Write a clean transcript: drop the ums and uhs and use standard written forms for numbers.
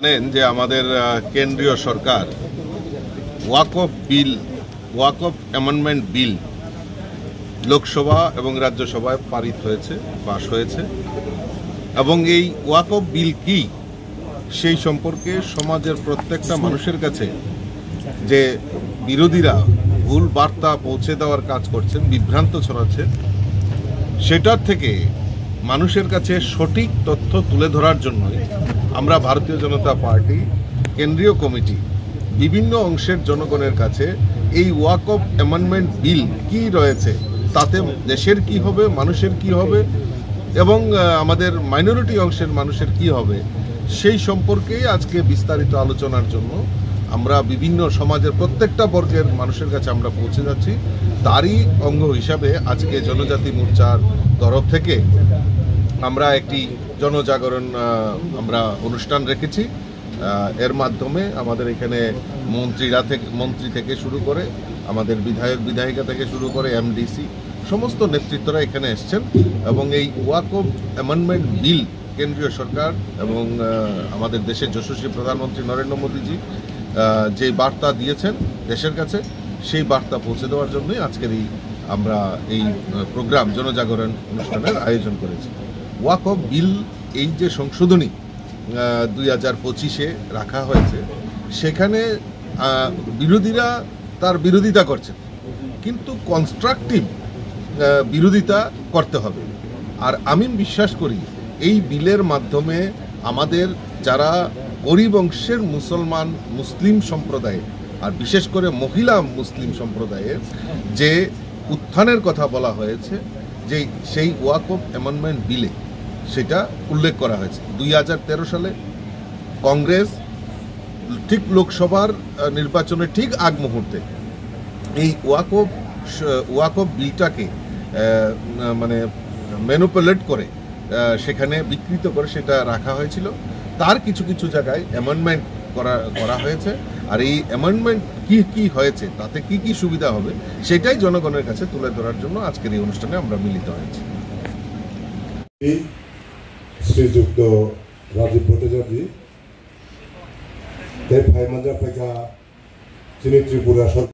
জানেন যে আমাদের কেন্দ্রীয় সরকার ওয়াকফ অ্যামেন্ডমেন্ট বিল লোকসভা এবং রাজ্যসভায় পারিত হয়েছে, পাশ হয়েছে। এবং এই ওয়াকফ বিল কি সেই সম্পর্কে সমাজের প্রত্যেকটা মানুষের কাছে যে বিরোধীরা ভুল বার্তা পৌঁছে দেওয়ার কাজ করছেন, বিভ্রান্ত ছড়াচ্ছেন, সেটার থেকে মানুষের কাছে সঠিক তথ্য তুলে ধরার জন্যই আমরা ভারতীয় জনতা পার্টি কেন্দ্রীয় কমিটি বিভিন্ন অংশের জনগণের কাছে এই ওয়াকফ অ্যামেন্ডমেন্ট বিল কি রয়েছে, তাতে দেশের কি হবে, মানুষের কি হবে এবং আমাদের মাইনরিটি অংশের মানুষের কি হবে সেই সম্পর্কে আজকে বিস্তারিত আলোচনার জন্য আমরা বিভিন্ন সমাজের প্রত্যেকটা বর্গের মানুষের কাছে আমরা পৌঁছে যাচ্ছি। তারই অঙ্গ হিসাবে আজকে জনজাতি মোর্চার তরফ থেকে আমরা একটি জনজাগরণ আমরা অনুষ্ঠান রেখেছি। এর মাধ্যমে আমাদের এখানে মন্ত্রী থেকে শুরু করে আমাদের বিধায়িকা থেকে শুরু করে এমডিসি সমস্ত নেতৃত্বরা এখানে এসছেন এবং এই ওয়াকফ অ্যামেন্ডমেন্ট বিল কেন্দ্রীয় সরকার এবং আমাদের দেশের যশস্বী প্রধানমন্ত্রী নরেন্দ্র মোদীজি যে বার্তা দিয়েছেন দেশের কাছে, সেই বার্তা পৌঁছে দেওয়ার জন্যই আজকের আমরা এই প্রোগ্রাম জনজাগরণ অনুষ্ঠানের আয়োজন করেছি। ওয়াকফ বিল এই যে সংশোধনী 2025-এ রাখা হয়েছে, সেখানে বিরোধীরা তার বিরোধিতা করছেন, কিন্তু কনস্ট্রাকটিভ বিরোধিতা করতে হবে। আর আমি বিশ্বাস করি এই বিলের মাধ্যমে আমাদের যারা গরিব অংশের মুসলিম সম্প্রদায়ে আর বিশেষ করে মহিলা মুসলিম সম্প্রদায়ের যে উত্থানের কথা বলা হয়েছে, যে সেই ওয়াকফ অ্যামেন্ডমেন্ট বিলে সেটা উল্লেখ করা হয়েছে। 2013 সালে কংগ্রেস ঠিক লোকসভার নির্বাচনের ঠিক আগ মুহূর্তে এই ওয়াকফ বিলটাকে মানে ম্যানিপুলেট করে সেখানে বিকৃত করে সেটা রাখা হয়েছিল। তার কিছু কিছু জায়গায় অ্যামেন্ডমেন্ট করা হয়েছে। আর এই অ্যামেন্ডমেন্ট কি হয়েছে, তাতে কি সুবিধা হবে, সেটাই জনগণের কাছে তুলে ধরার জন্য আজকের এই অনুষ্ঠানে আমরা মিলিত হয়েছি। শ্রীযুক্ত রাজীব ভট্টাচার্য ভাই মাঞ্জা পেকা চিনি ত্রিপুরা